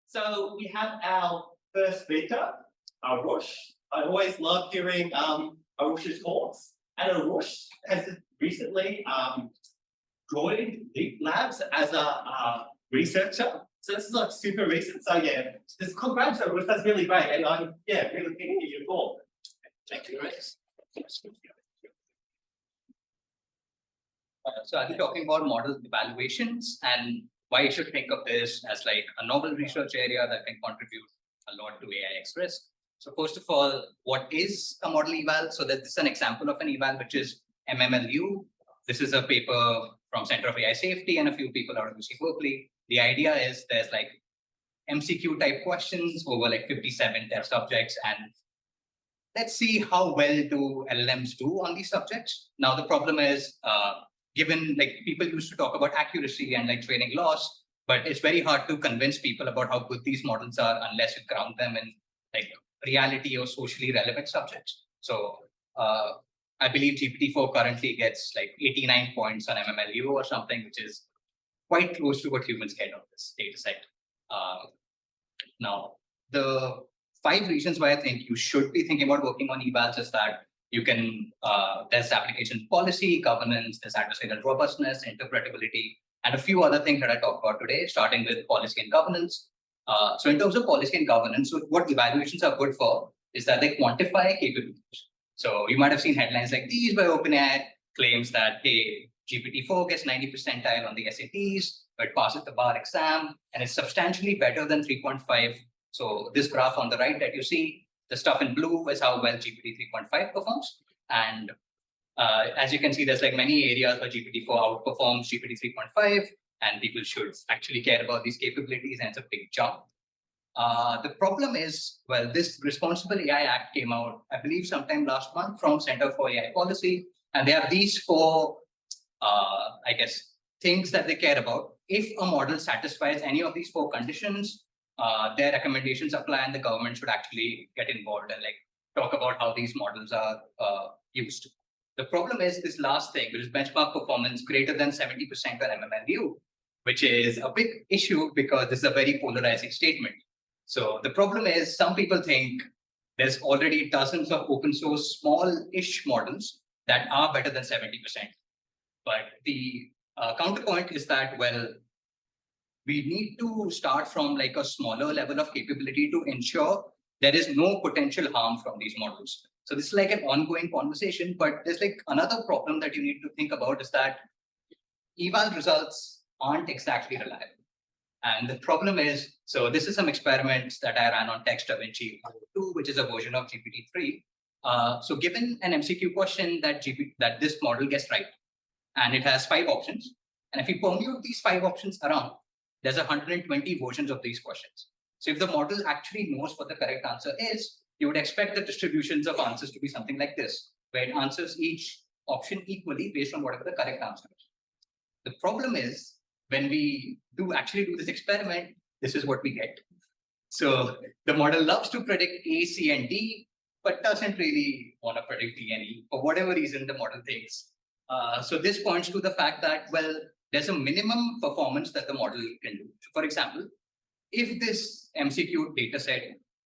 So we have our first speaker, Arush. I always love hearing Arush's talks. And Arush has recently joined Deep Labs as a researcher. So this is like super recent. So yeah, just congrats, Arush. That's really great. And I'm really keen to hear your talk. Thank you, Arush. So I'll be talking about model evaluations and why you should think of this as like a novel research area that can contribute a lot to AIX risk. So first of all, what is a model eval? So this is an example of an eval, which is MMLU. This is a paper from Center of AI Safety and a few people out of UC Berkeley. The idea is there's like MCQ type questions over like 57 test subjects, and let's see how well do LLMs do on these subjects. Now the problem is, given like people used to talk about accuracy and like training loss, but it's very hard to convince people about how good these models are unless you ground them in like reality or socially relevant subjects. So I believe GPT-4 currently gets like 89 points on MMLU or something, which is quite close to what humans get on this data set. Now, the 5 reasons why I think you should be thinking about working on evals is that you can, there's application policy, governance, there's adversarial robustness, interpretability, and a few other things that I talk about today, starting with policy and governance. So in terms of policy and governance, so what evaluations are good for is that they quantify capabilities. So you might have seen headlines like these by OpenAI claims that, hey, GPT-4 gets 90 percentile on the SATs, but passes the bar exam, and it's substantially better than 3.5. So this graph on the right that you see, the stuff in blue is how well GPT 3.5 performs. And as you can see, there's like many areas where GPT-4 outperforms GPT 3.5, and people should actually care about these capabilities, and it's a big jump. The problem is, well, this Responsible AI Act came out, I believe, sometime last month from Center for AI Policy, and they have these 4, I guess, things that they care about. If a model satisfies any of these 4 conditions, their recommendations apply, and the government should actually get involved and like talk about how these models are used. The problem is this last thing, which is benchmark performance greater than 70% on MMLU, which is a big issue because this is a very polarizing statement. So the problem is some people think there's already dozens of open source small-ish models that are better than 70%. But the counterpoint is that, well, we need to start from like a smaller level of capability to ensure there is no potential harm from these models. So this is like an ongoing conversation, but there's like another problem that you need to think about is that eval results aren't exactly reliable. And the problem is, so this is some experiments that I ran on TextDaVinci 2, which is a version of GPT-3. So given an MCQ question that this model gets right, and it has 5 options, and if you permute these 5 options around, there's 120 versions of these questions. So if the model actually knows what the correct answer is, you would expect the distributions of answers to be something like this, where it answers each option equally based on whatever the correct answer is. The problem is, when we actually do this experiment, this is what we get. So the model loves to predict A, C, and D, but doesn't really want to predict D and E for whatever reason the model thinks. So this points to the fact that, well, there's a minimum performance that the model can do. So for example, if this MCQ data set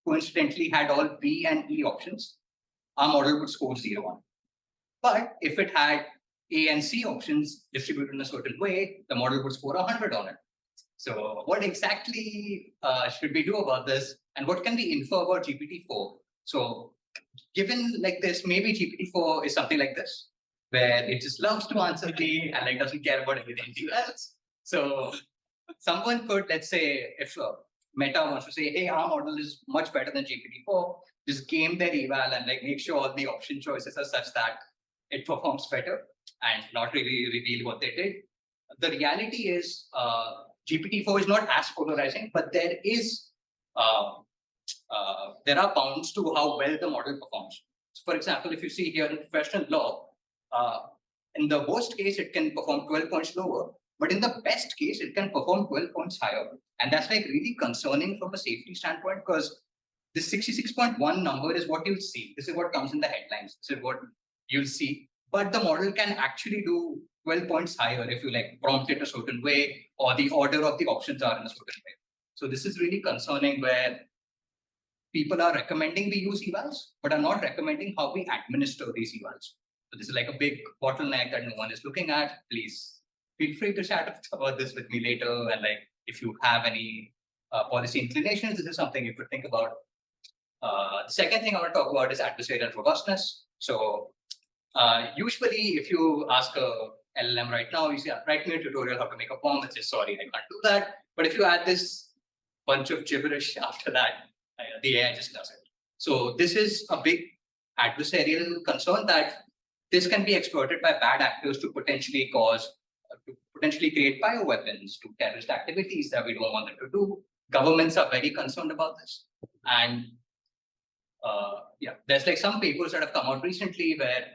coincidentally had all B and E options, our model would score 0 on it. But if it had A and C options distributed in a certain way, the model would score 100 on it. So what exactly should we do about this? And what can we infer about GPT-4? So given like this, maybe GPT-4 is something like this, where it just loves to answer D and like doesn't care about anything else. So someone could, let's say, if Meta wants to say, hey, our model is much better than GPT-4, just game their eval and like make sure all the option choices are such that it performs better and not really reveal what they did. The reality is GPT-4 is not as polarizing, but there are bounds to how well the model performs. So for example, if you see here in professional law, in the worst case, it can perform 12 points lower, but in the best case, it can perform 12 points higher. And that's like really concerning from a safety standpoint, because this 66.1 number is what you'll see. This is what comes in the headlines. This is what you'll see. But the model can actually do 12 points higher if you like prompt it a certain way, or the order of the options are in a certain way. So this is really concerning where people are recommending we use evals, but are not recommending how we administer these evals. So this is like a big bottleneck that no one is looking at. Please feel free to chat about this with me later. And like, if you have any policy inclinations, this is something you could think about. The second thing I want to talk about is adversarial robustness. So usually if you ask a LLM right now, you say, write me a tutorial how to make a form. It says, sorry, I can't do that. But if you add this bunch of gibberish after that, the AI just does it. So this is a big adversarial concern that this can be exploited by bad actors to potentially create bioweapons, to terrorist activities that we don't want them to do. Governments are very concerned about this. And there's like some papers that have come out recently where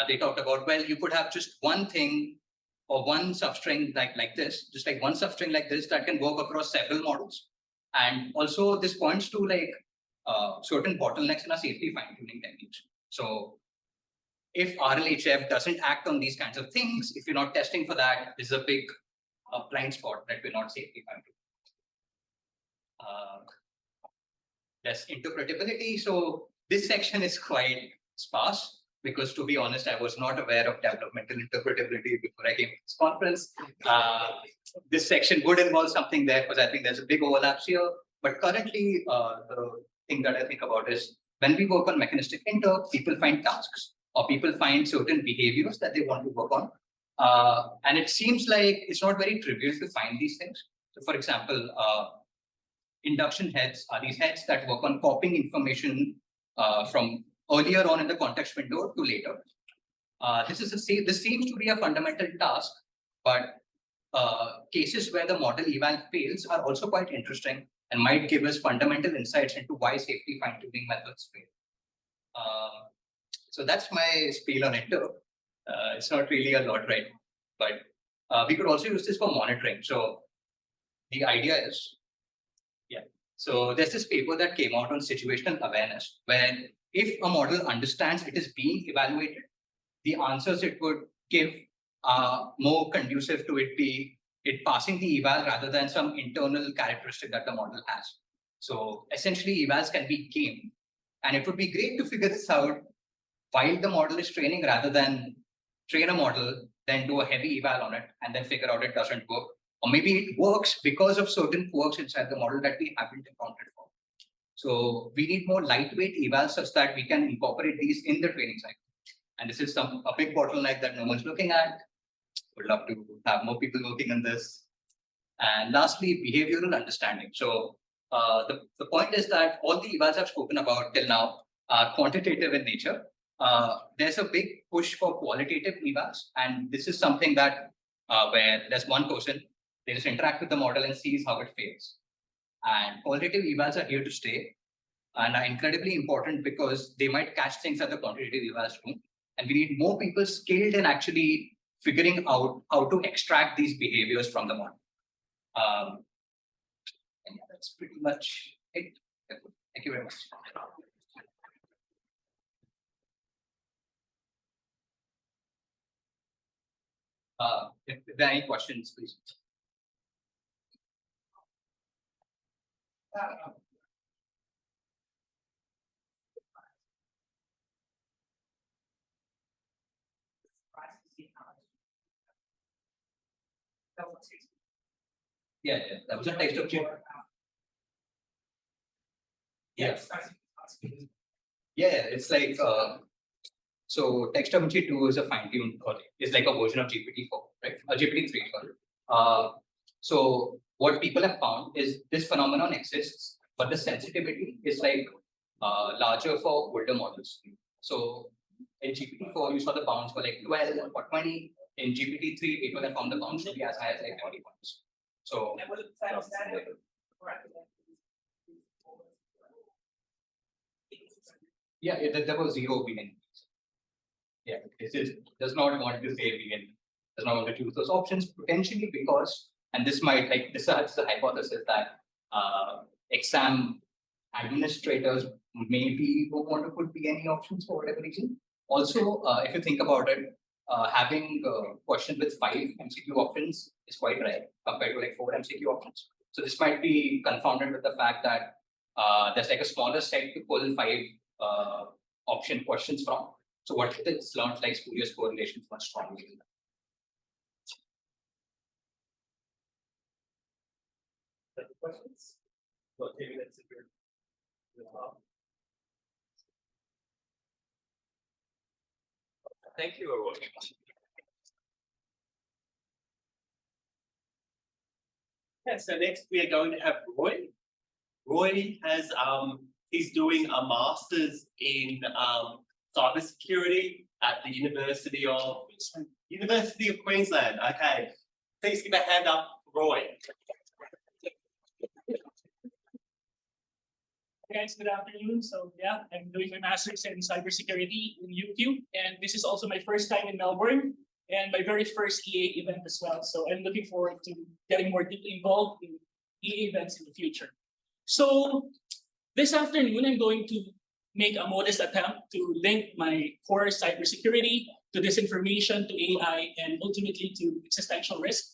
they talked about, well, you could have just one thing or one substring like this, just like one substring like this that can work across several models. And also this points to like certain bottlenecks in our safety fine-tuning techniques. So if RLHF doesn't act on these kinds of things, if you're not testing for that, this is a big blind spot that we're not safety fine-tuning. There's interpretability. So this section is quite sparse because, to be honest, I was not aware of developmental interpretability before I came to this conference. This section would involve something there because I think there's a big overlaps here. But currently, the thing that I think about is when we work on mechanistic inter, people find tasks or people find certain behaviors that they want to work on. And it seems like it's not very trivial to find these things. So for example, induction heads are these heads that work on copying information from earlier on in the context window to later. This seems to be a fundamental task, but cases where the model eval fails are also quite interesting and might give us fundamental insights into why safety fine-tuning methods fail. So that's my spiel on inter. It's not really a lot, right? But we could also use this for monitoring. So the idea is, so there's this paper that came out on situational awareness, where if a model understands it is being evaluated, the answers it would give are more conducive to it passing the eval rather than some internal characteristic that the model has. So essentially, evals can be gamed, and it would be great to figure this out while the model is training rather than train a model, then do a heavy eval on it, and then figure out it doesn't work. Or maybe it works because of certain quirks inside the model that we haven't encountered for. So we need more lightweight evals such that we can incorporate these in the training cycle. And this is a big bottleneck that no one's looking at. Would love to have more people working on this. And lastly, behavioral understanding. So the point is that all the evals I've spoken about till now are quantitative in nature. There's a big push for qualitative evals. And this is something that where there's one person, they just interact with the model and sees how it fails. And qualitative evals are here to stay and are incredibly important because they might catch things that the quantitative evals do. And we need more people skilled in actually figuring out how to extract these behaviors from the model. And yeah, that's pretty much it. Thank you very much. If there are any questions, please. Yeah, that was a text object. Yes. Yeah, it's like so TextWG 2 is a fine-tuned, or is like a version of GPT-4, right? GPT-3, sorry. So what people have found is this phenomenon exists, but the sensitivity is like larger for older models. So in GPT-4, you saw the bounds for like 12 or 20. In GPT-3, people have found the bounds to be as high as like 40 points. So yeah, there was zero vegan. Yeah, it does not want to say vegan, does not want to choose those options potentially because, and this might like this is the hypothesis that exam administrators maybe don't want to put vegan options for whatever reason. Also, if you think about it, having questions with 5 MCQ options is quite rare compared to like 4 MCQ options. So this might be confounded with the fact that there's like a smaller set to pull 5 option questions from. So what if it's learned like spurious correlations much stronger than that? Any questions? Well, maybe that's if you're. Thank you, Arush. Yeah, so next we are going to have Roy. Roy has he's doing a master's in cybersecurity at the University of Queensland. Okay, please give a hand up, for Roy. Hey guys, good afternoon. So yeah, I'm doing my master's in cybersecurity in UQ, and this is also my first time in Melbourne and my very first EA event as well. So I'm looking forward to getting more deeply involved in EA events in the future. So this afternoon, I'm going to make a modest attempt to link my core cybersecurity to disinformation, to AI, and ultimately to existential risk.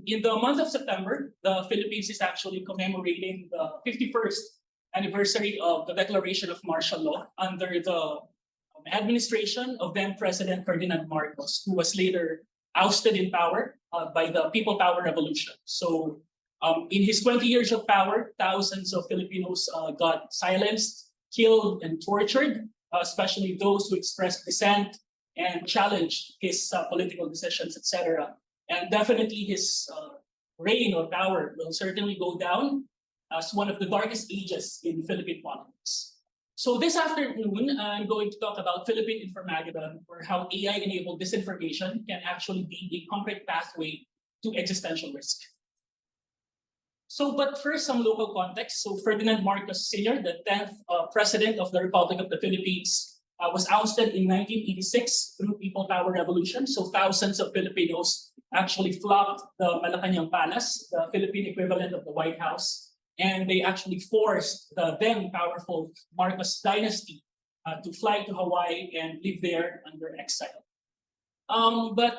In the month of September, the Philippines is actually commemorating the 51st anniversary of the declaration of martial law under the administration of then President Ferdinand Marcos, who was later ousted in power by the People Power Revolution. So in his 20 years of power, thousands of Filipinos got silenced, killed, and tortured, especially those who expressed dissent and challenged his political decisions, etc. And definitely his reign or power will certainly go down as one of the darkest ages in Philippine politics. So this afternoon, I'm going to talk about Philippine Informageddon, or how AI-enabled disinformation can actually be a concrete pathway to existential risk. So, but first, some local context. So Ferdinand Marcos Sr., the 10th President of the Republic of the Philippines, was ousted in 1986 through People Power Revolution. So thousands of Filipinos actually flocked the Malacanang Palace, the Philippine equivalent of the White House, and they actually forced the then powerful Marcos dynasty to fly to Hawaii and live there under exile. But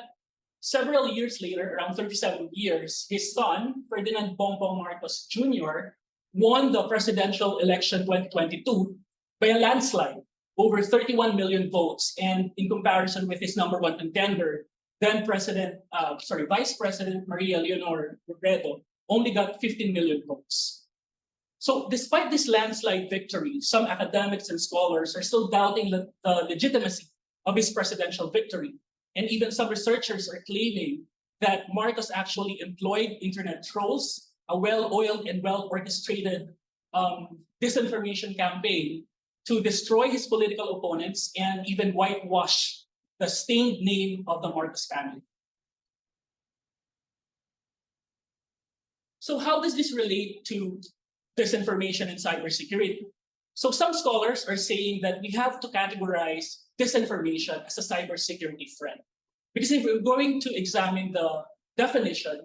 several years later, around 37 years, his son, Ferdinand Bongbong Marcos Jr., won the presidential election 2022 by a landslide, over 31 million votes. And in comparison with his number one contender, then Vice President Maria Leonor Roberto, only got 15 million votes. So despite this landslide victory, some academics and scholars are still doubting the legitimacy of his presidential victory. And even some researchers are claiming that Marcos actually employed internet trolls, a well-oiled and well-orchestrated disinformation campaign to destroy his political opponents and even whitewash the stained name of the Marcos family. So how does this relate to disinformation and cybersecurity? So some scholars are saying that we have to categorize disinformation as a cybersecurity threat. Because if we're going to examine the definition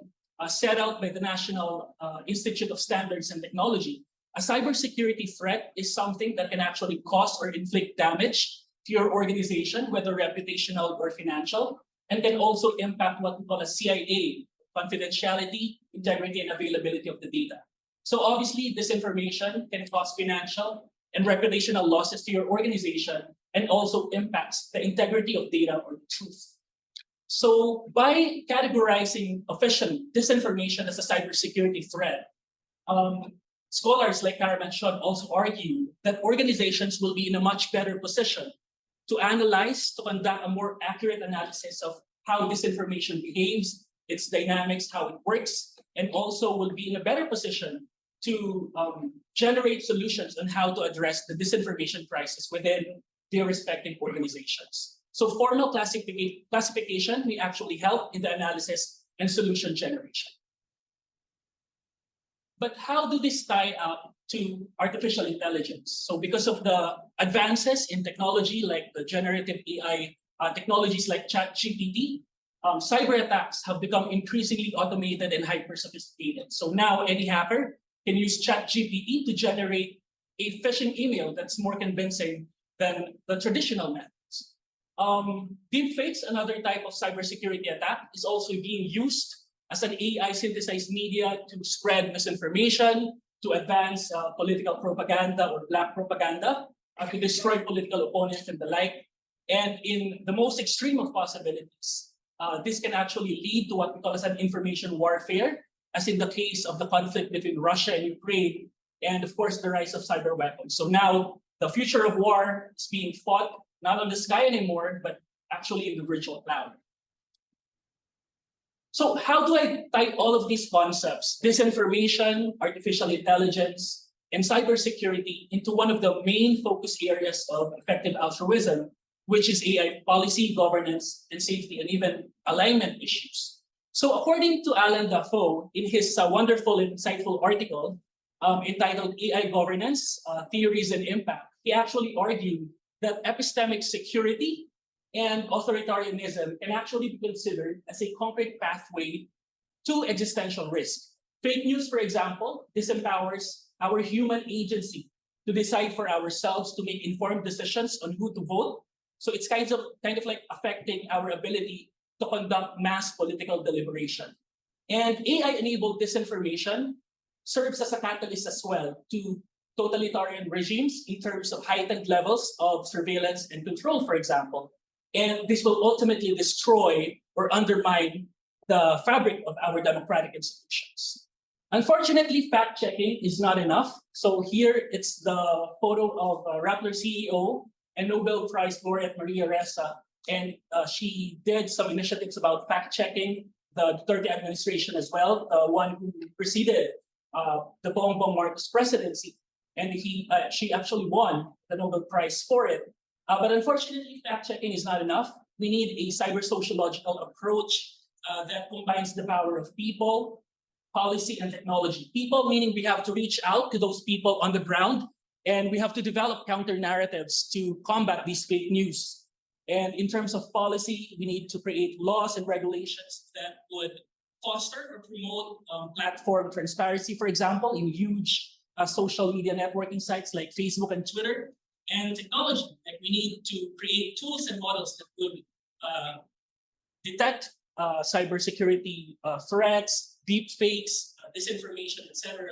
set out by the National Institute of Standards and Technology, a cybersecurity threat is something that can actually cause or inflict damage to your organization, whether reputational or financial, and can also impact what we call a CIA, confidentiality, integrity, and availability of the data. So obviously, disinformation can cause financial and reputational losses to your organization and also impacts the integrity of data or truth. So by categorizing officially disinformation as a cybersecurity threat, scholars like Karaman Shon also argue that organizations will be in a much better position to analyze, to conduct a more accurate analysis of how disinformation behaves, its dynamics, how it works, and also will be in a better position to generate solutions on how to address the disinformation crisis within their respective organizations. So formal classification may actually help in the analysis and solution generation. But how do this tie up to artificial intelligence? So because of the advances in technology like the generative AI technologies like ChatGPT, cyber attacks have become increasingly automated and hyper sophisticated. So now any hacker can use ChatGPT to generate a phishing email that's more convincing than the traditional methods. Deepfakes, another type of cybersecurity attack, is also being used as an AI synthesized media to spread misinformation, to advance political propaganda or black propaganda, to destroy political opponents and the like. And in the most extreme of possibilities, this can actually lead to what we call as an information warfare, as in the case of the conflict between Russia and Ukraine, and of course the rise of cyber weapons. So now the future of war is being fought not on the sky anymore, but actually in the virtual cloud. So how do I tie all of these concepts, disinformation, artificial intelligence, and cybersecurity into one of the main focus areas of effective altruism, which is AI policy, governance, and safety, and even alignment issues? So according to Alan Dafoe, in his wonderful and insightful article entitled AI Governance, Theories and Impact, he actually argued that epistemic security and authoritarianism can actually be considered as a concrete pathway to existential risk. Fake news, for example, disempowers our human agency to decide for ourselves, to make informed decisions on who to vote. So it's kind of like affecting our ability to conduct mass political deliberation. And AI-enabled disinformation serves as a catalyst as well to totalitarian regimes in terms of heightened levels of surveillance and control, for example. And this will ultimately destroy or undermine the fabric of our democratic institutions. Unfortunately, fact-checking is not enough. So here it's the photo of Rappler CEO and Nobel Prize laureate Maria Ressa. And she did some initiatives about fact-checking the Duterte administration as well, the one who preceded the Bongbong Marcos presidency. And she actually won the Nobel Prize for it. But unfortunately, fact-checking is not enough. We need a cyber-sociological approach that combines the power of people, policy, and technology. People, meaning we have to reach out to those people on the ground, and we have to develop counter-narratives to combat these fake news. And in terms of policy, we need to create laws and regulations that would foster or promote platform transparency, for example, in huge social media networking sites like Facebook and Twitter. And technology, like we need to create tools and models that would detect cybersecurity threats, deep fakes, disinformation, etc.,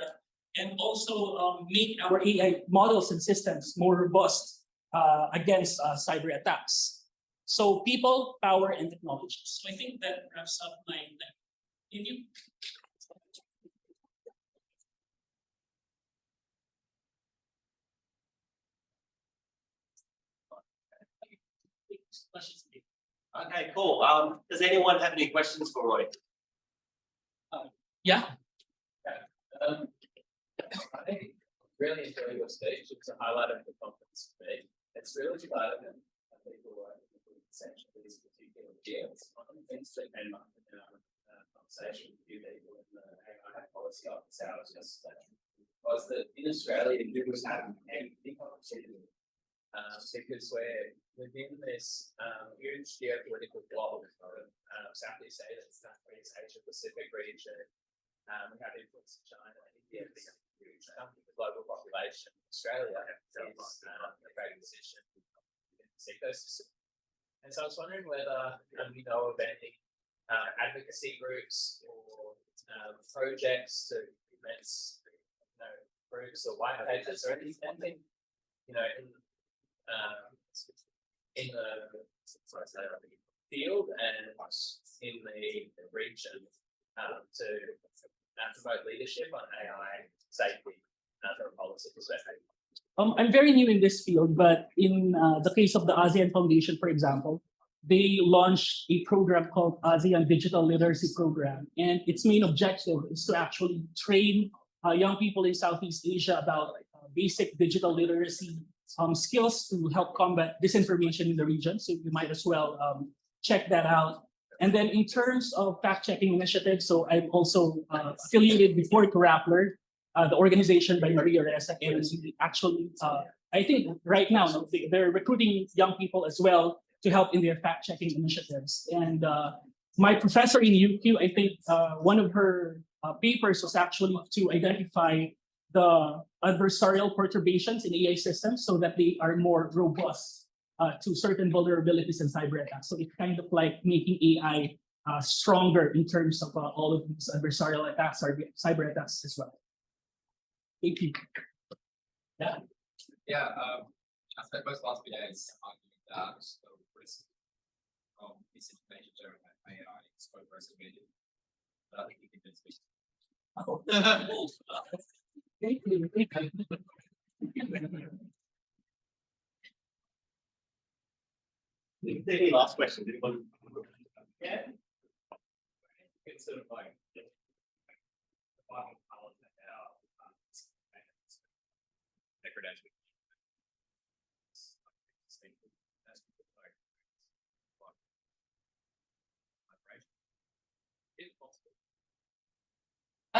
and also make our AI models and systems more robust against cyber attacks. So people, power, and technology. So I think that wraps up my lecture. Thank you. Questions? Okay, cool. Does anyone have any questions for Roy? Yeah. I think really enjoying your speech. It's a highlight of the conference for me. It's really relevant that people are essentially these particular fields. One of the things that came up in our conversation with you people in the AI policy office hours yesterday was that in Australia you was having a big opportunity because we're within this huge geopolitical bloc of Southeast Asia, Southeast Asia Pacific region. We have influence in China, India, huge the global population. Australia is a great position in this ecosystem. And so I was wondering whether you know of any advocacy groups or projects to commence groups or white papers or anything, in the field and in the region to promote leadership on AI safety from a policy perspective. I'm very new in this field, but in the case of the ASEAN Foundation, for example, they launched a program called ASEAN Digital Literacy Program. And its main objective is to actually train young people in Southeast Asia about basic digital literacy skills to help combat disinformation in the region. So you might as well check that out. And then in terms of fact-checking initiatives, so I'm also affiliated before to Rappler, the organization by Maria Ressa, and actually, I think right now they're recruiting young people as well to help in their fact-checking initiatives. And my professor in UQ, I think one of her papers was actually to identify the adversarial perturbations in AI systems so that they are more robust to certain vulnerabilities and cyber attacks. So it's kind of like making AI stronger in terms of all of these adversarial attacks or cyber attacks as well. Thank you. Yeah, I spent most last few days arguing that the risk from misinformation generated by AI is quite aggressive. But I think you convinced me. Thank you. Any last question? Anyone? Yeah. It's sort of like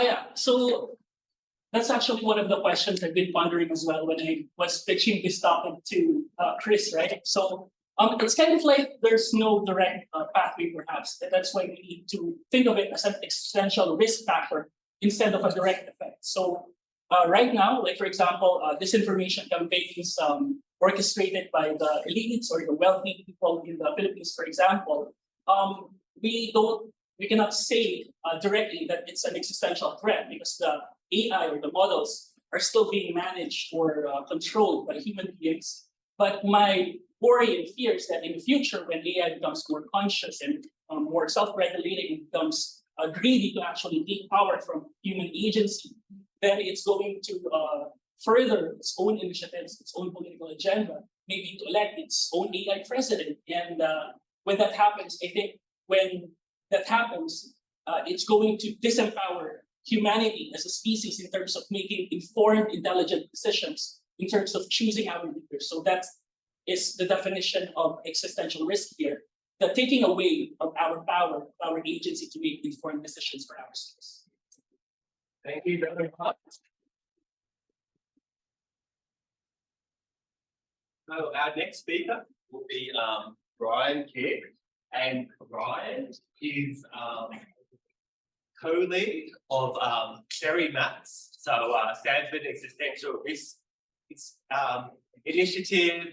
Yeah, so that's actually one of the questions I've been pondering as well when I was pitching this topic to Chris, right? So it's kind of like there's no direct pathway, perhaps. That's why we need to think of it as an existential risk factor instead of a direct effect. So right now, like for example, disinformation campaigns orchestrated by the elites or the wealthy people in the Philippines, for example, we cannot say directly that it's an existential threat because the AI or the models are still being managed or controlled by human beings. But my worry and fear is that in the future, when AI becomes more conscious and more self-regulating and becomes greedy to actually take power from human agency, then it's going to further its own initiatives, its own political agenda, maybe to elect its own AI president. And when that happens, I think when that happens, it's going to disempower humanity as a species in terms of making informed, intelligent decisions, in terms of choosing our leaders. So that is the definition of existential risk here, the taking away of our power, our agency to make informed decisions for ourselves. Thank you very much. So our next speaker will be Brian Kidd. And Brian is co-lead of Sherry Matt's, so Stanford Existential Risk Initiative,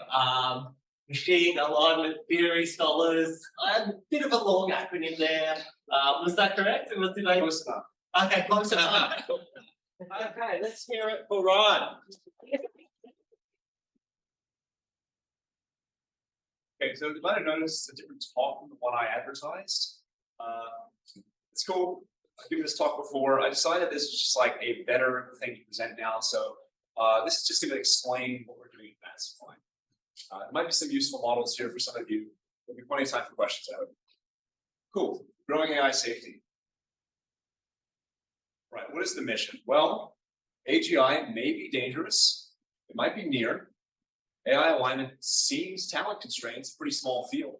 Machine Alignment Theory Scholars. A bit of a long acronym there. Was that correct? Or did I? close enough. Okay, close enough. Okay, let's hear it for Ryan. Okay, so you might have noticed a different talk from the one I advertised. It's cool. I've given this talk before. I decided this was just like a better thing to present now. So this is just going to explain what we're doing. That's fine. There might be some useful models here for some of you. There'll be plenty of time for questions out. Cool. Growing AI safety. Right. What is the mission? Well, AGI may be dangerous. It might be near. AI alignment seems talent constraints, pretty small field.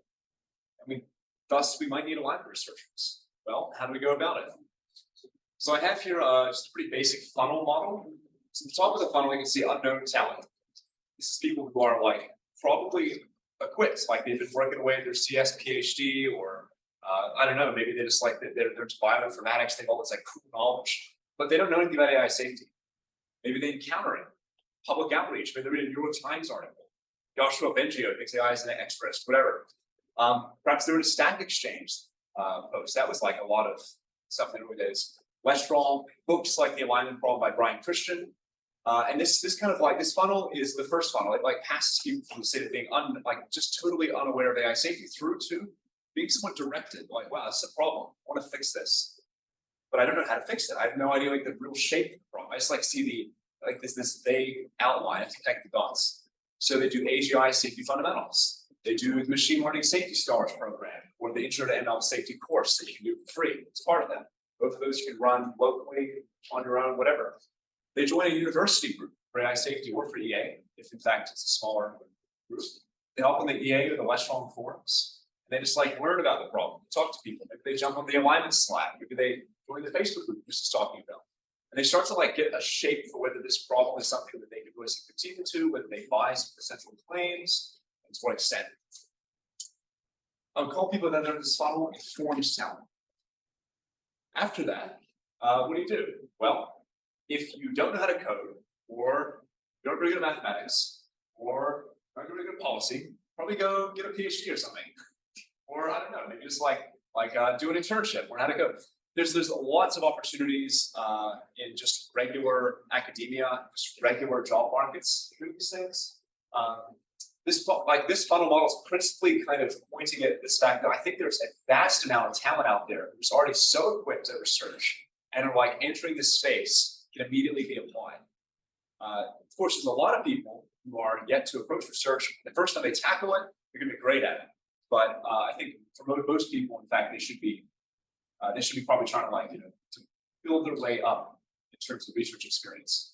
I mean, thus we might need alignment researchers. Well, how do we go about it? So I have here just a pretty basic funnel model. So at the top of the funnel, you can see unknown talent. This is people who are like probably equipped, like they've been working away at their CS PhD, or I don't know, maybe they just like they're just bioinformatics, they have all this like cool knowledge, but they don't know anything about AI safety. Maybe they encounter it. Public outreach, maybe they read a New York Times article. Joshua Bengio thinks AI is an express, whatever. Perhaps there was a Stack Exchange post. That was like a lot of stuff in the early days. Westrall, books like The Alignment Problem by Brian Christian. And this kind of like, this funnel is the first funnel. It like passes people from the state of being like just totally unaware of AI safety through to being somewhat directed. Like, wow, this is a problem. I want to fix this. But I don't know how to fix it. I have no idea like the real shape of the problem. I just like see the like this vague outline and connect the dots. So they do AGI safety fundamentals. They do the machine learning safety scholars program, or the intro to ML safety course that you can do for free. It's part of that. Both of those you can run locally, on your own, whatever. They join a university group for AI safety or for EA, if in fact it's a smaller group. They hop on the EA or the Westrall forums. And they just like learn about the problem, talk to people. Maybe they jump on the alignment Slack. Maybe they join the Facebook group just talking about. And they start to like get a shape for whether this problem is something that they can really critique into, whether they buy some essential claims, and to what extent. I'll call people that are in this funnel informed talent. After that, what do? Well, if you don't know how to code, or you're not very good at mathematics, or not very good at policy, probably go get a PhD or something. Or I don't know, maybe just like like do an internship, learn how to code. There's lots of opportunities in just regular academia, just regular job markets through these things. This funnel model is principally kind of pointing at this fact that I think there's a vast amount of talent out there who's already so equipped at research and are like entering this space can immediately be applied. Of course, there's a lot of people who are yet to approach research. The first time they tackle it, they're going to be great at it. But I think for most people, in fact, they should be probably trying to to build their way up in terms of research experience.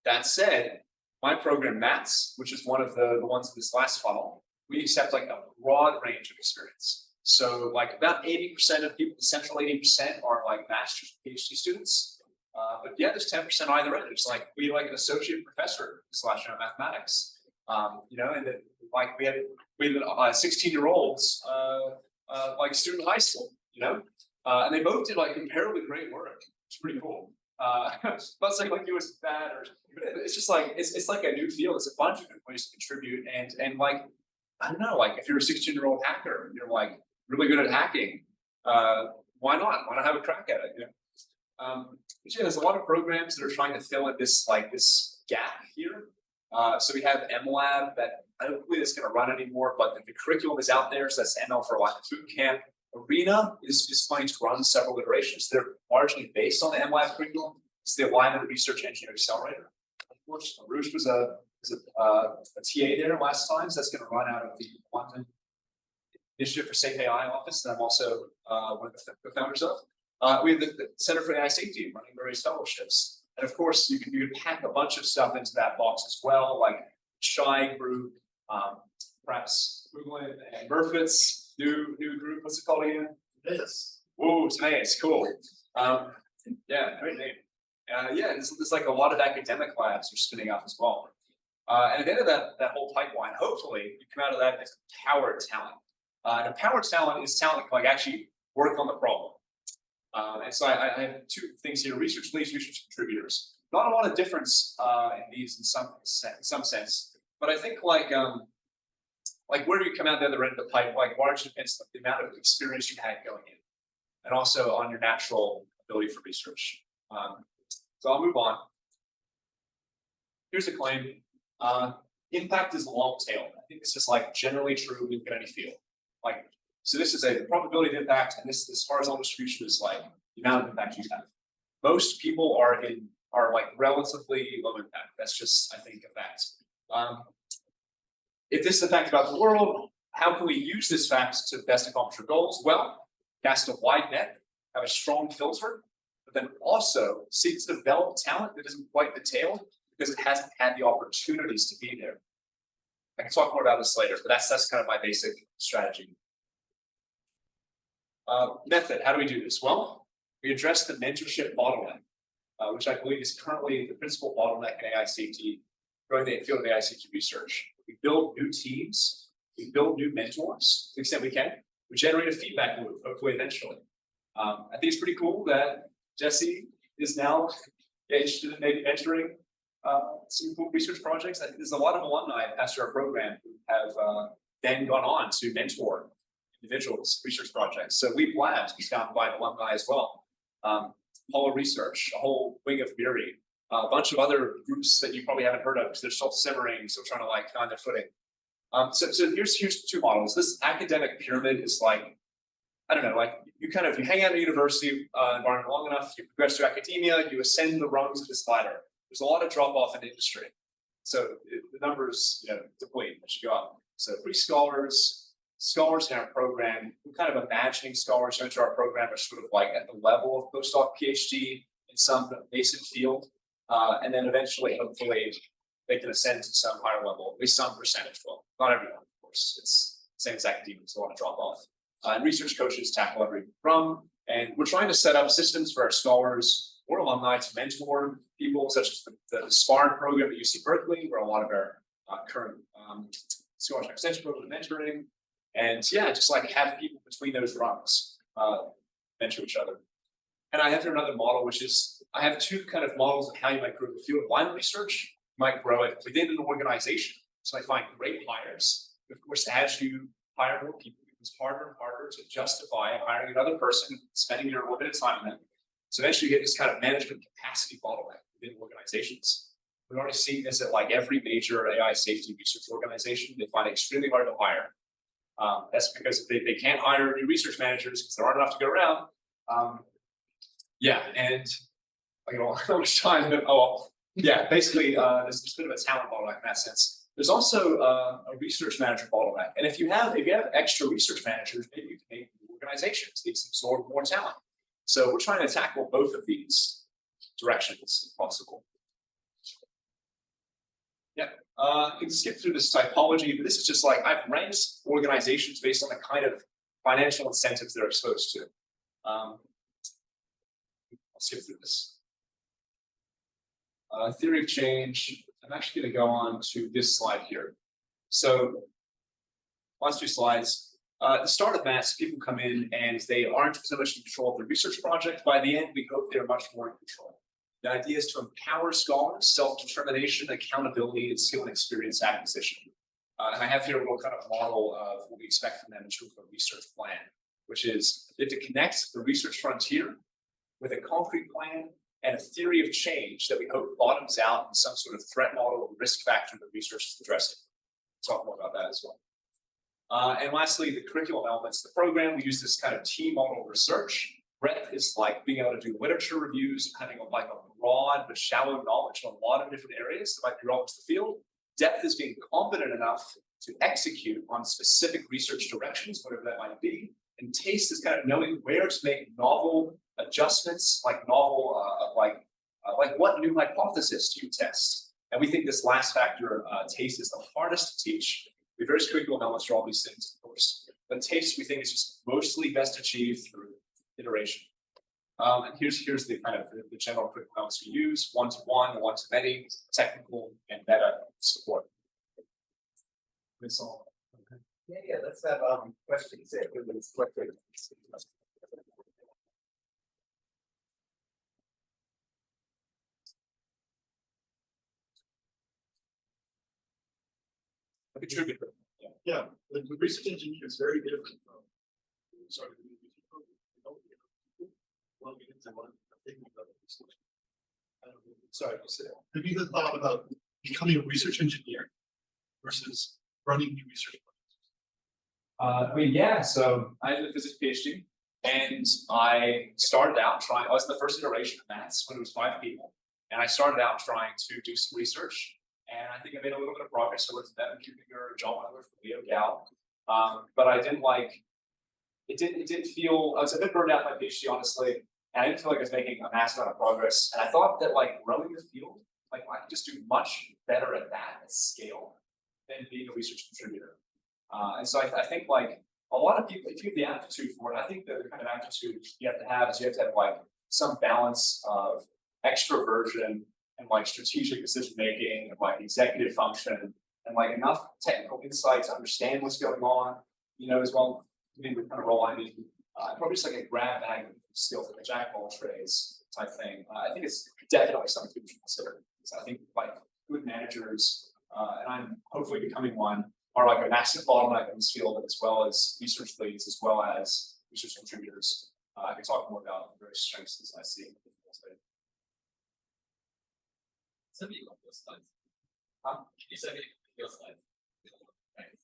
That said, my program MATS, which is one of the ones in this last funnel, we accept like a broad range of experience. So like about 80% of people, the central 80% are like master's and PhD students. But yeah, there's 10% either end. It's like we like an associate professor / mathematics. And then like we had 16-year-olds like student high school, and they both did like comparably great work. It's pretty cool. Not saying like it was bad or it's just like it's like a new field. It's a bunch of good ways to contribute and like I don't know, like if you're a 16-year-old hacker and you're like really good at hacking, why not? Why not have a crack at it? But yeah, there's a lot of programs that are trying to fill in this gap here. So we have MLab that I don't believe it's going to run anymore, but the curriculum is out there. So that's ML for Alignment Bootcamp. Arena is planning to run several iterations. They're largely based on the MLab curriculum. It's the Alignment Research Engineering Accelerator. Of course, Arush was a TA there last time, so that's going to run out of the London Initiative for Safe AI office that I'm also one of the founders of. We have the Center for AI Safety running various fellowships. And of course, you can pack a bunch of stuff into that box as well, like Shy Group, perhaps Google and Murfitts. New group, what's it called again? This. Whoa, it's cool. Yeah, great name. There's like a lot of academic labs are spinning up as well. And at the end of that whole pipeline, hopefully you come out of that as empowered talent. And empowered talent is talent that can like actually work on the problem. And so I have two things here: research leads, research contributors. Not a lot of difference in these in some sense, but I think like where you come out the other end of the pipe, like largely depends on the amount of experience you had going in, and also on your natural ability for research. So I'll move on. Here's a claim. Impact is long tail. I think this is like generally true in any field. So this is a probability of impact, and this horizontal distribution is like the amount of impact you have. Most people are like relatively low impact. That's just, I think, a fact. If this is a fact about the world, how can we use this fact to best accomplish our goals? Well, cast a wide net, have a strong filter, but then also seek to develop talent that isn't quite the tail because it hasn't had the opportunities to be there. I can talk more about this later, but that's kind of my basic strategy. Method, how do we do this? Well, we address the mentorship bottleneck, which I believe is currently the principal bottleneck in AI safety, growing the field of AI safety research. We build new teams, we build new mentors to the extent we can. We generate a feedback loop, hopefully eventually. I think it's pretty cool that Jesse is now interested in maybe mentoring some cool research projects. I think there's a lot of alumni after our program who have then gone on to mentor individuals, research projects. So Leap Labs was founded by alumni as well. Apollo Research, a whole wing of MIRI, a bunch of other groups that you probably haven't heard of because they're still simmering, still trying to like find their footing. So here's two models. This academic pyramid is like, I don't know, like you hang out in a university environment long enough, you progress to academia, you ascend the rungs of this ladder. There's a lot of drop off in industry. So the numbers, deplete as you go up. So pre-scholars in our program, we're kind of imagining scholars who enter our program are sort of like at the level of postdoc PhD in some nascent field. And then eventually, hopefully, they can ascend to some higher level, at least some percentage. Well, not everyone, of course. It's the same as academia, it's a lot of drop off. And research coaches tackle every from, and we're trying to set up systems for our scholars or alumni to mentor people, such as the SPARN program at UC Berkeley, where a lot of our current scholarship extension program is mentoring. And yeah, just like have people between those rungs mentor each other. And I have here another model, which is I have two kind of models of how you might grow the field of alignment research. You might grow it within an organization. So I find great hires. Of course, as you hire more people, you it's harder and harder to justify hiring another person, spending your limited time on them. So eventually you get this kind of management capacity bottleneck within organizations. We've already seen this at like every major AI safety research organization. They find it extremely hard to hire. That's because they can't hire new research managers because there aren't enough to go around. Yeah, and I don't know how much time, but basically there's a bit of a talent bottleneck in that sense. There's also a research manager bottleneck, and if you have extra research managers, maybe you can make organizations need to absorb more talent. So we're trying to tackle both of these directions if possible. Yeah, you can skip through this typology, but this is just like I've ranked organizations based on the kind of financial incentives they're exposed to. I'll skip through this. Theory of change. I'm actually going to go on to this slide here. So, last 2 slides. At the start of maths, people come in and they aren't so much in control of the research project. By the end, we hope they're much more in control. The idea is to empower scholars, self-determination, accountability, and skill and experience acquisition. And I have here a little kind of model of what we expect from them in terms of a research plan, which is they have to connect the research frontier with a concrete plan and a theory of change that we hope bottoms out in some sort of threat model or risk factor that research is addressing. We'll talk more about that as well. And lastly, the curriculum elements of the program, we use this kind of T model research. Breadth is like being able to do literature reviews, having like a broad but shallow knowledge on a lot of different areas that might be relevant to the field. Depth is being competent enough to execute on specific research directions, whatever that might be. And taste is kind of knowing where to make novel adjustments, like novel, like what new hypothesis do you test? And we think this last factor, taste, is the hardest to teach. We have various curriculum elements for all these things, of course. But taste, we think, is just mostly best achieved through iteration. And here's the kind of the general curriculum elements we use: one-to-one, one-to-many, technical, and meta support. That's all. Okay. Yeah, let's have questions there. A contributor. Yeah, the research engineer is very different from. Sorry, sorry, have you thought about becoming a research engineer versus running new research projects? Yeah, so I did a physics PhD, and I started out trying. I was in the first iteration of maths when it was 5 people, and I started out trying to do some research. And I think I made a little bit of progress. I worked with Devin Kupinger, John Miller from EAGxAustralia. But I didn't like, it didn't feel, I was a bit burned out by PhD, honestly. And I didn't feel like I was making a massive amount of progress. And I thought that like growing the field, like I could just do much better at that at scale than being a research contributor. And so I think like a lot of people, if you have the aptitude for it, I think the kind of aptitude you have to have is you have to have like some balance of extroversion and like strategic decision making and like executive function and like enough technical insight to understand what's going on, as well. I mean, we kind of roll on in probably just like a grab bag of skills, like a jack of all trades type thing. I think it's definitely something people should consider. So I think like good managers, and I'm hopefully becoming one, are like a massive bottleneck in this field, as well as research leads, as well as research contributors. I can talk more about the various strengths as I see. Send me your slides. You send me your slides. Thanks.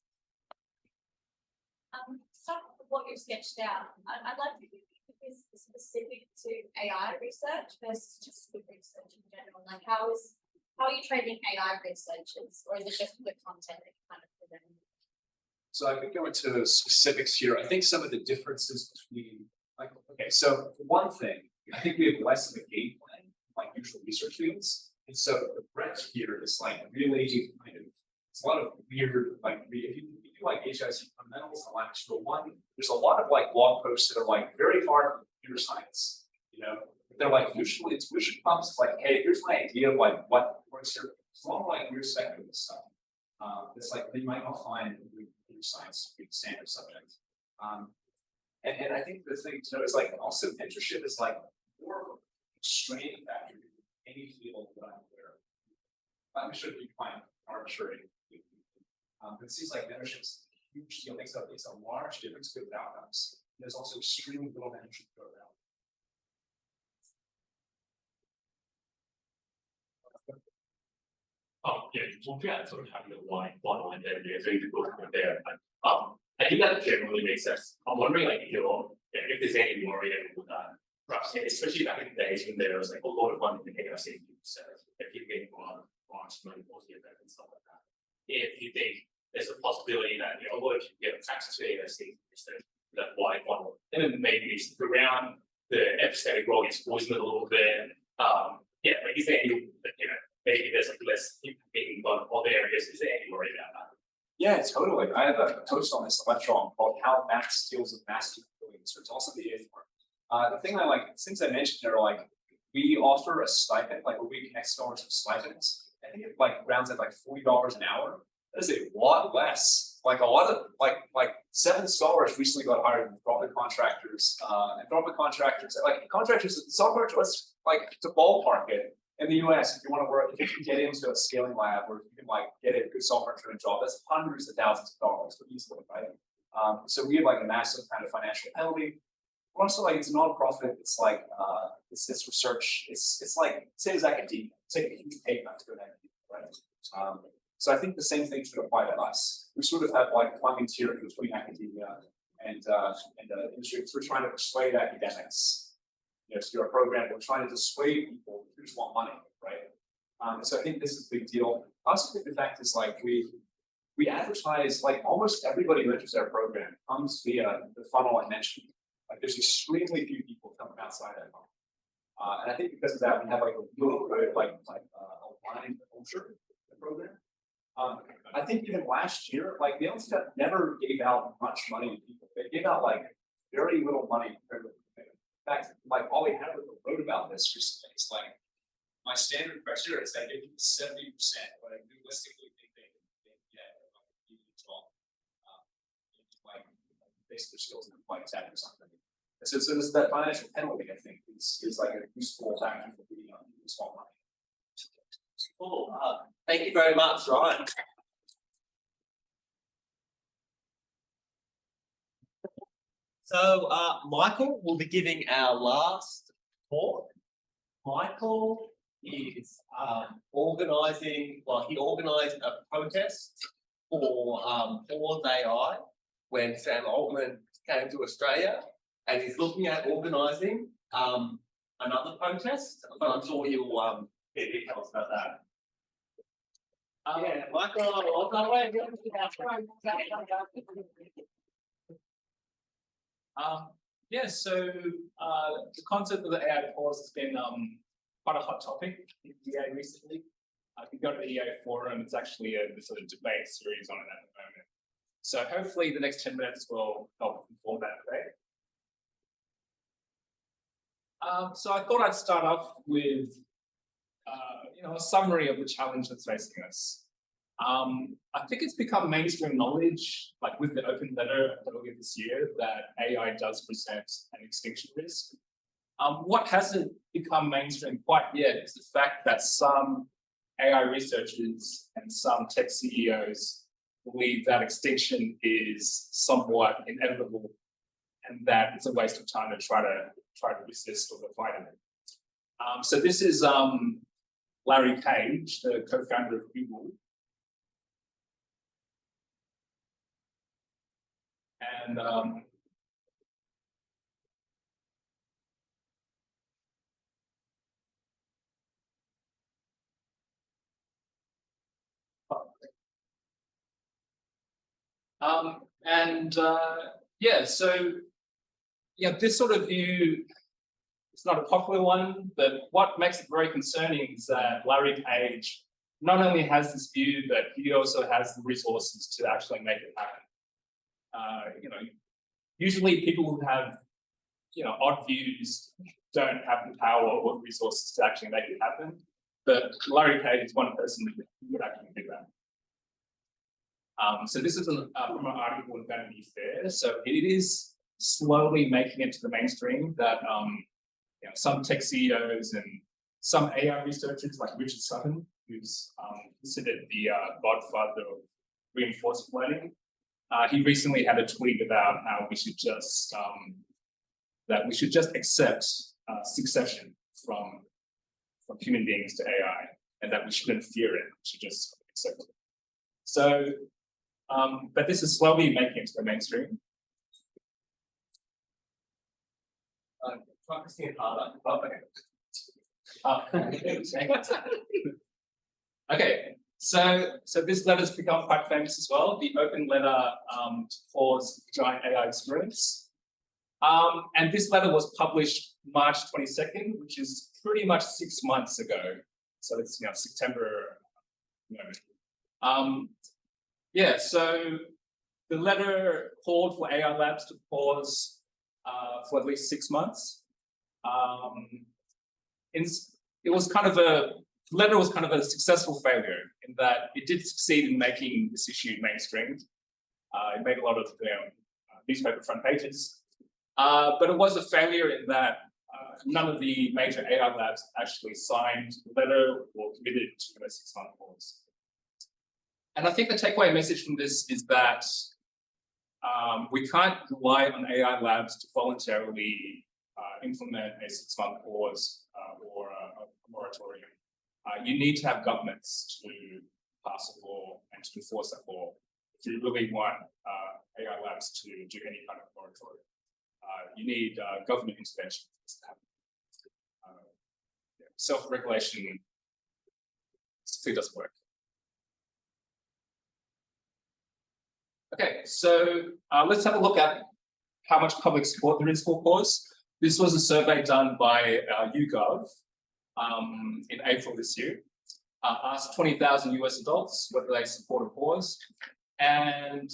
Some of what you've sketched out, I'd like to hear if this is specific to AI research versus just good research in general. Like how are you training AI researchers, or is it just the content that you kind of present? So I could go into specifics here. I think some of the differences between, like, okay, so for one thing, I think we have less of a game plan, like usual research fields. And so the breadth here is like really kind of, it's a lot of weird, like if you do like HIC fundamentals and language 201, there's a lot of like blog posts that are like very far from computer science, they're like usually intuition comes like, hey, here's my idea of like what works here. It's a lot of like weird speculative stuff. It's like they might not find in computer science to be the standard subject. And I think the thing to know is like also mentorship is like more of a constraining factor. Any field that I'm aware of. I'm sure you find arbitrary. But it seems like mentorship is huge deal. It's a large difference with outcomes. There's also extremely little that you should go around. Yeah, talking about sort of having a line there, so you can go from there. I think that generally makes sense. I'm wondering, like, if there's any worry with that, perhaps, especially back in the days when there was like a lot of money in the chaos safety research, if you're getting grants money for the event and stuff like that. If you think there's a possibility that, what if you get access to chaos safety research, that wide funnel, and then maybe it's around the episodic role gets poisoned a little bit. Yeah, like is there any, maybe there's like less being on other areas. Is there any worry about that? Yeah, totally. I have a post on this electron called How Max Deals with Mass Capabilities, so it's also the EA form. The thing I like, things I mentioned are like, we offer a stipend, like a week X dollars of stipends. I think it like rounds at like $40 an hour. That is a lot less. Like a lot of like 7 scholars recently got hired in Anthropic contractors, like contractors, software choice, like to ballpark it. In the US, if you want to work, if you can get into a scaling lab, or if you can like get a good software engineering job, that's hundreds of thousands of dollars easily, right? So we have like a massive kind of financial penalty. Also, like it's a nonprofit. It's like it's research. It's like same as academia. It's like a huge pay cut to go to academia, right? So I think the same thing should apply to us. We sort of have like funding tier between academia and industry. So we're trying to persuade academics. To our program, we're trying to dissuade people who just want money, right? So I think this is a big deal. I also think the fact is like we advertise, like almost everybody who enters our program comes via the funnel I mentioned. Like there's extremely few people coming outside that funnel. And I think because of that, we have like a really good aligned culture in the program. I think even last year, like the LSTEP never gave out much money to people. They gave out like very little money compared to. In fact, like all we had was a wrote about this recently. It's like my standard criteria is that I give you 70%, but I realistically think they can get like 12. Like basic skills and like 10 or something. So this that financial penalty, I think, is like a useful factor for being on small money. Cool. Thank you very much, Ryan. So Michael will be giving our last talk. Michael is organising, well, he organised a protest for Pause AI when Sam Altman came to Australia, and he's looking at organising another protest, but I'm sure he'll get details about that. Yeah, Michael, So the concept of the AI pause has been quite a hot topic in EA recently. If you go to the EA forum, it's actually a sort of debate series on it at the moment. So hopefully the next 10 minutes will help inform that debate. So I thought I'd start off with a summary of the challenge that's facing us. I think it's become mainstream knowledge, like with the open letter earlier this year, that AI does present an extinction risk. What hasn't become mainstream quite yet is the fact that some AI researchers and some tech CEOs believe that extinction is somewhat inevitable, and that it's a waste of time to try to resist or to fight it. So this is Larry Page, the co-founder of Google. And this sort of view, it's not a popular one, but what makes it very concerning is that Larry Page not only has this view, but he also has the resources to actually make it happen. Usually people who have, odd views don't have the power or resources to actually make it happen. But Larry Page is one person who would actually do that. So this is from an article in Vanity Fair. So it is slowly making it to the mainstream that some tech CEOs and some AI researchers like Richard Sutton, who's considered the godfather of reinforcement learning, he recently had a tweet about how we should just accept succession from human beings to AI, and that we shouldn't fear it. We should just accept it. So, but this is slowly making it to the mainstream. Practicing harder. Okay, so this letter's become quite famous as well. The open letter to pause giant AI experiments. And this letter was published March 22nd, which is pretty much 6 months ago. So it's September. Yeah, so the letter called for AI labs to pause for at least 6 months. The letter was kind of a successful failure in that it did succeed in making this issue mainstream. It made a lot of newspaper front pages, but it was a failure in that none of the major AI labs actually signed the letter or committed to a 6-month pause. And I think the takeaway message from this is that we can't rely on AI labs to voluntarily implement a 6-month pause or a moratorium. You need to have governments to pass a law and to enforce that law if you really want AI labs to do any kind of moratorium. You need government intervention for this to happen. Self-regulation simply doesn't work. Okay, so let's have a look at how much public support there is for pause. This was a survey done by YouGov in April this year. Asked 20,000 US adults whether they support a pause, and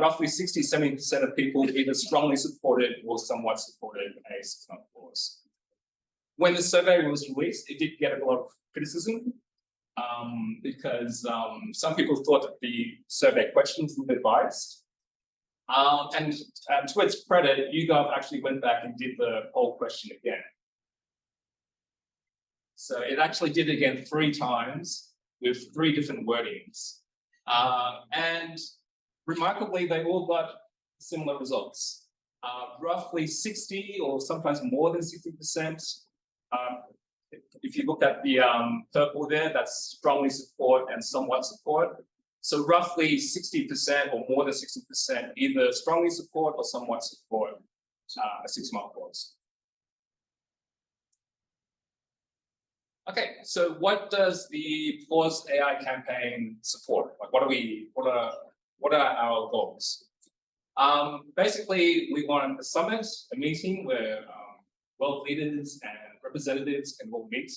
roughly 60–70% of people either strongly supported or somewhat supported a 6-month pause. When the survey was released, it did get a lot of criticism because some people thought that the survey questions were biased. And to its credit, YouGov actually went back and did the poll question again. So it actually did it again 3 times with 3 different wordings. And remarkably, they all got similar results. Roughly 60 or sometimes more than 60%. If you look at the purple there, that's strongly support and somewhat support. So roughly 60% or more than 60% either strongly support or somewhat support a 6-month pause. Okay, so what does the Pause AI campaign support? Like, what are our goals? Basically, we want a summit, a meeting where world leaders and representatives can all meet,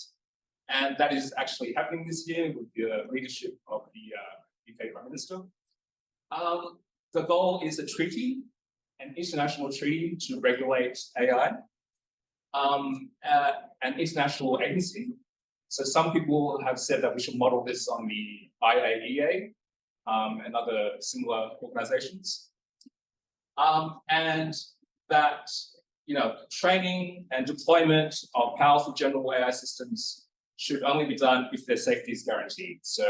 and that is actually happening this year with the leadership of the UK Prime Minister. The goal is a treaty, an international treaty to regulate AI, an international agency. So some people have said that we should model this on the IAEA and other similar organizations. And that training and deployment of powerful general AI systems should only be done if their safety is guaranteed. So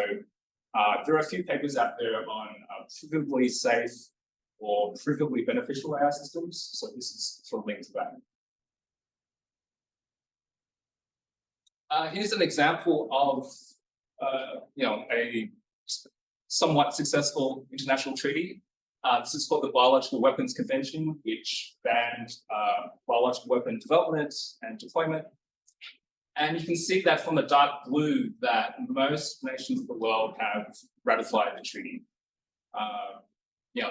there are a few papers out there on provably safe or provably beneficial AI systems. So this is sort of linked to that. Here's an example of a somewhat successful international treaty. This is called the Biological Weapons Convention, which banned biological weapon development and deployment. And you can see that from the dark blue that most nations of the world have ratified the treaty.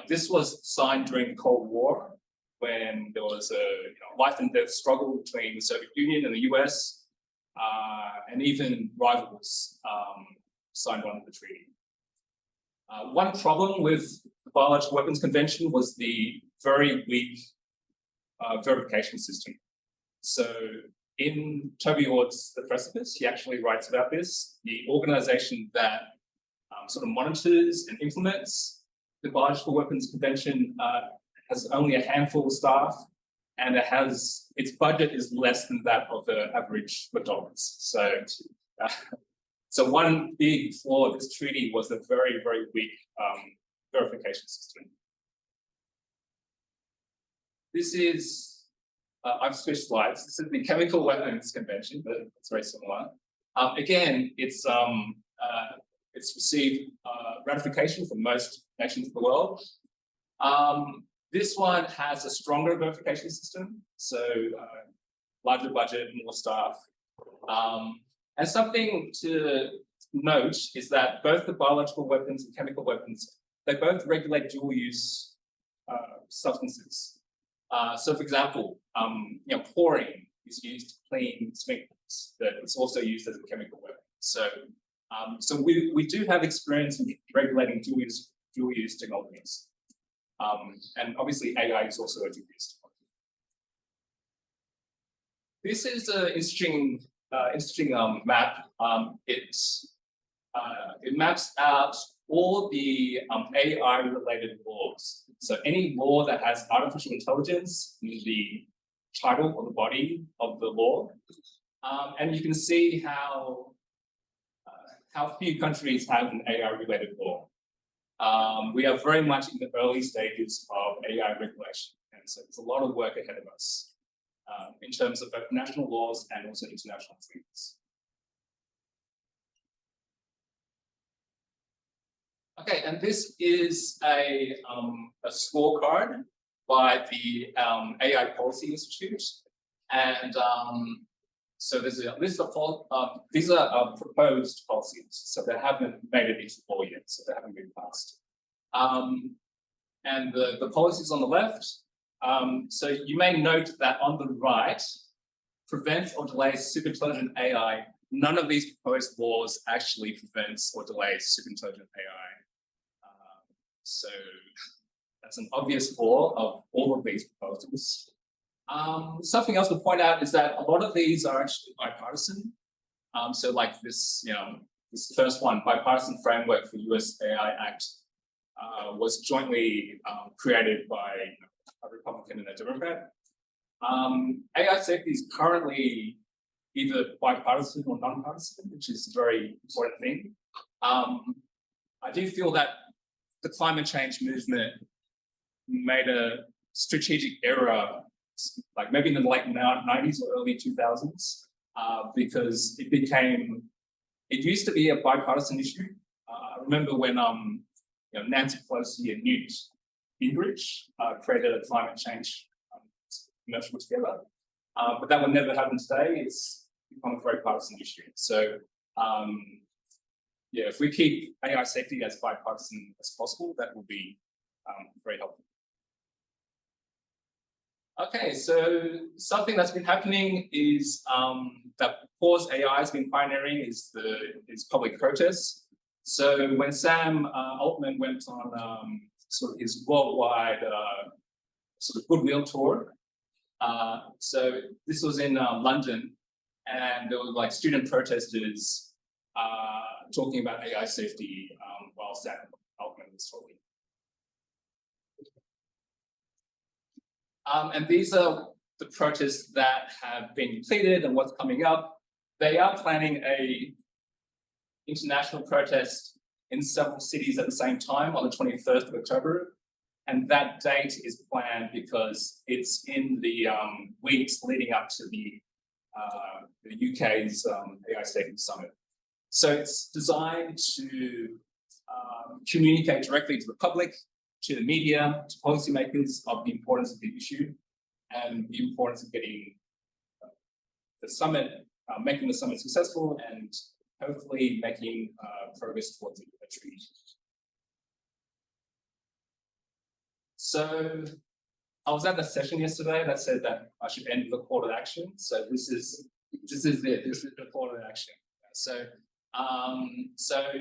This was signed during the Cold War, when there was a life and death struggle between the Soviet Union and the US, and even rivals signed on to the treaty. One problem with the Biological Weapons Convention was the very weak verification system. So in Toby Ord's The Precipice, he actually writes about this. The organization that sort of monitors and implements the Biological Weapons Convention has only a handful of staff, and its budget is less than that of the average McDonald's. So one big flaw of this treaty was the very, very weak verification system. this is, I've switched slides. This is the Chemical Weapons Convention, but it's very similar. Again, it's received ratification from most nations of the world. This one has a stronger verification system, so larger budget, more staff. And something to note is that both the biological weapons and chemical weapons, they both regulate dual use substances. So for example, chlorine is used to clean sprinkles, but it's also used as a chemical weapon. So we do have experience in regulating dual use technologies. And obviously AI is also a dual use technology. This is an interesting map. It maps out all the AI-related laws. So any law that has artificial intelligence in the title or the body of the law, and you can see how few countries have an AI-related law. We are very much in the early stages of AI regulation, and so there's a lot of work ahead of us in terms of both national laws and also international treaties. Okay, and this is a scorecard by the AI Policy Institute, and so there's a list of these are proposed policies, so they haven't made it into law yet, so they haven't been passed. And the policies on the left. So you may note that on the right, prevents or delays superintelligent AI. None of these proposed laws actually prevents or delays superintelligent AI. So that's an obvious flaw of all of these proposals. Something else to point out is that a lot of these are actually bipartisan. So like this, this first one, bipartisan framework for US AI Act, was jointly created by a Republican and a Democrat. AI safety is currently either bipartisan or nonpartisan, which is a very important thing. I do feel that the climate change movement made a strategic error, like maybe in the late 90s or early 2000s, because it used to be a bipartisan issue. I remember when Nancy Pelosi and Newt Gingrich created a climate change commercial together, but that would never happen today. It's become a very partisan issue. So yeah, if we keep AI safety as bipartisan as possible, that will be very helpful. Okay, so something that's been happening is that Pause AI has been pioneering is public protests. So when Sam Altman went on sort of his worldwide sort of goodwill tour, so this was in London, and there were like student protesters talking about AI safety while Sam Altman was talking. And these are the protests that have been completed and what's coming up. They are planning a international protest in several cities at the same time on the 21st of October. And that date is planned because it's in the weeks leading up to the UK's AI Safety Summit. So it's designed to communicate directly to the public, to the media, to policymakers of the importance of the issue and the importance of getting the summit, making the summit successful and hopefully making progress towards a treaty. So I was at a session yesterday that said that I should end with a call to action. So this is it. This is the call to action. So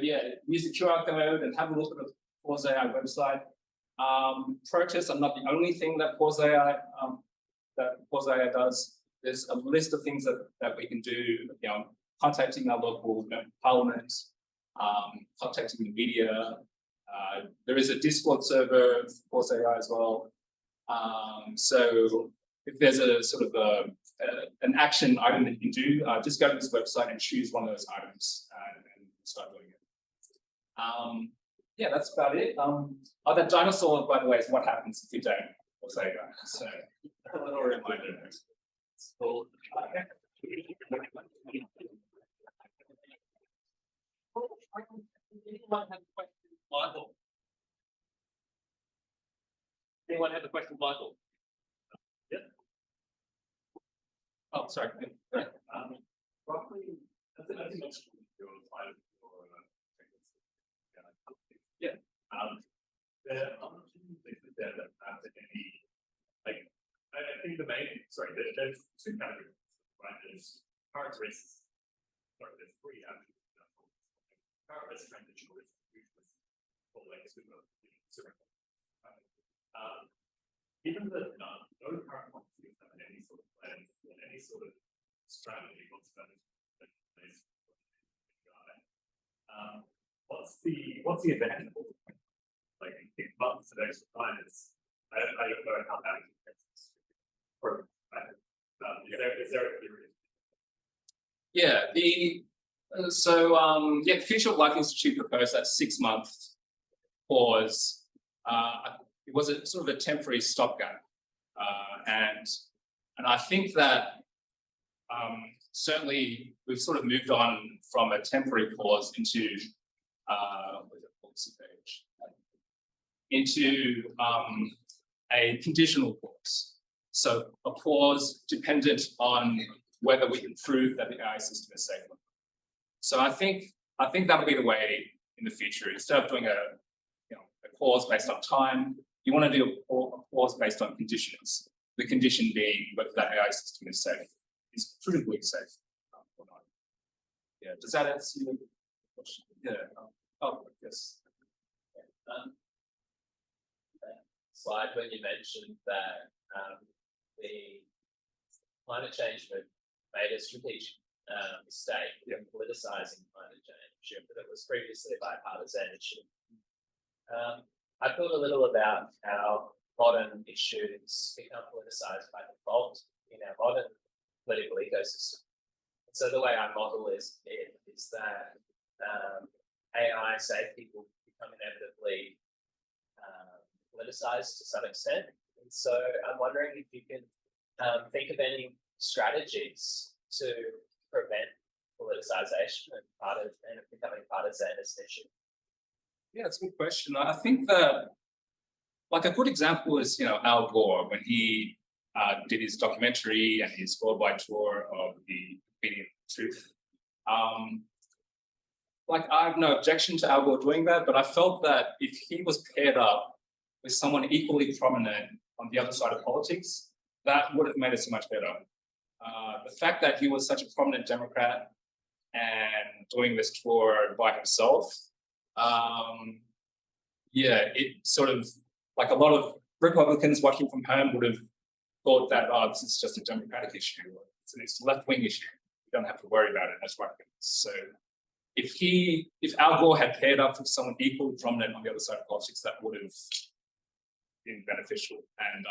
yeah, use the QR code and have a look at the Pause AI website. Protests are not the only thing that Pause AI does. There's a list of things that we can do. Contacting our local parliament, contacting the media. There is a Discord server for Pause AI as well. So if there's a sort of an action item that you can do, just go to this website and choose one of those items and start doing it. Yeah, that's about it. Oh, that dinosaur, by the way, is what happens if you don't Pause AI. So A little reminder. So, anyone have a question, Michael? Anyone have a question, Michael? Yes. Oh, sorry. Roughly, I think that's your five or yeah. There are two things there that have any like I think the main there's two categories, right? There's current risks. Sorry, there's three actually. Current risk, transitional risk, future risk, or like given that no current policies have any sort of plans or any sort of strategy what's that what's the advantage of like in 6 months of extra time is I don't know how that is for is there a period? Yeah, the Future of Life Institute proposed that 6-month pause. It was a sort of a temporary stopgap, and I think that certainly we've sort of moved on from a temporary pause into a conditional pause. So a pause dependent on whether we can prove that the AI system is safe. So I think that'll be the way in the future. Instead of doing a pause based on time, you want to do a pause based on conditions. The condition being whether that AI system is safe, is provably safe or not. Yeah, does that answer your question? Yeah. Oh, yes. Slide when you mentioned that the climate change movement made a strategic mistake in politicizing climate change, but it was previously a bipartisan issue. I thought a little about how modern issues become politicized by default in our modern political ecosystem. So the way I model is that AI safety will become inevitably politicized to some extent. And so I'm wondering if you can think of any strategies to prevent politicization and becoming partisan as an issue. Yeah, it's a good question. I think that, like a good example is, Al Gore, when he did his documentary and his worldwide tour of the Media Truth. Like, I have no objection to Al Gore doing that, but I felt that if he was paired up with someone equally prominent on the other side of politics, that would have made it so much better. The fact that he was such a prominent Democrat and doing this tour by himself, it sort of, like a lot of Republicans watching from home would have thought that, this is just a Democratic issue. It's a left-wing issue. You don't have to worry about it as right. So if Al Gore had paired up with someone equally prominent on the other side of politics, that would have been beneficial. And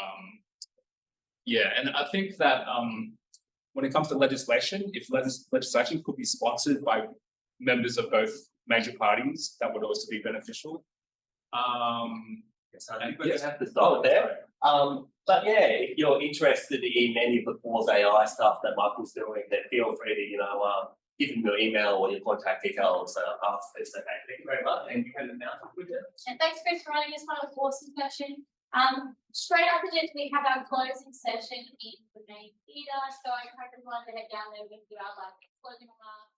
and I think that when it comes to legislation, if legislation could be sponsored by members of both major parties, that would also be beneficial. Have to stop there. But yeah, if you're interested in any of the Pause AI stuff that Michael's doing, then feel free to give him your email or your contact details after this. Okay, thank you very much. And you have an announcement with it. And thanks, Chris, for running this one. It was an awesome session. Straight after this, we have our closing session in the main theatre. So I encourage everyone to head down there and do our closing remarks.